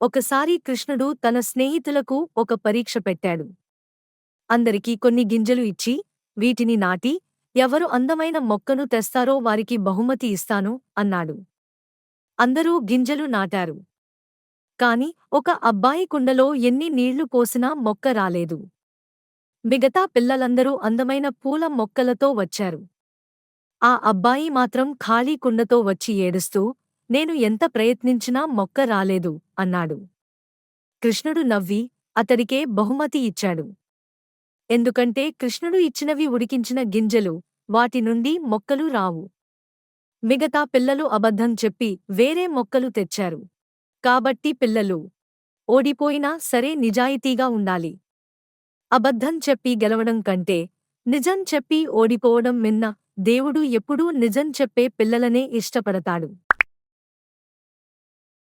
ఒకసారి కృష్ణుడు తన స్నేహితులకు ఒక పరీక్ష పెట్టాడు. అందరికీ కొన్ని గింజలు ఇచ్చి, వీటిని నాటి, ఎవరు అందమైన మొక్కను తెస్తారో వారికి బహుమతి ఇస్తాను అన్నాడు. అందరూ గింజలు నాటారు. కాని ఒక అబ్బాయి కుండలో ఎన్ని నీళ్లు పోసినా మొక్క రాలేదు. మిగతా పిల్లలందరూ అందమైన పూల మొక్కలతో వచ్చారు. ఆ అబ్బాయి మాత్రం ఖాళీ కుండతో వచ్చి ఏడుస్తూ, నేను ఎంత ప్రయత్నించినా మొక్క రాలేదు అన్నాడు. కృష్ణుడు నవ్వి, అతడికే బహుమతి ఇచ్చాడు. ఎందుకంటే కృష్ణుడు ఇచ్చినవి ఉడికించిన గింజలు, వాటి నుండి మొక్కలు రావు. మిగతా పిల్లలు అబద్ధం చెప్పి వేరే మొక్కలు తెచ్చారు. కాబట్టి పిల్లలు ఓడిపోయినా సరే నిజాయితీగా ఉండాలి. అబద్ధం చెప్పి గెలవడం కంటే నిజం చెప్పి ఓడిపోవడం మిన్న. దేవుడు ఎప్పుడూ నిజం చెప్పే పిల్లలనే ఇష్టపడతాడు.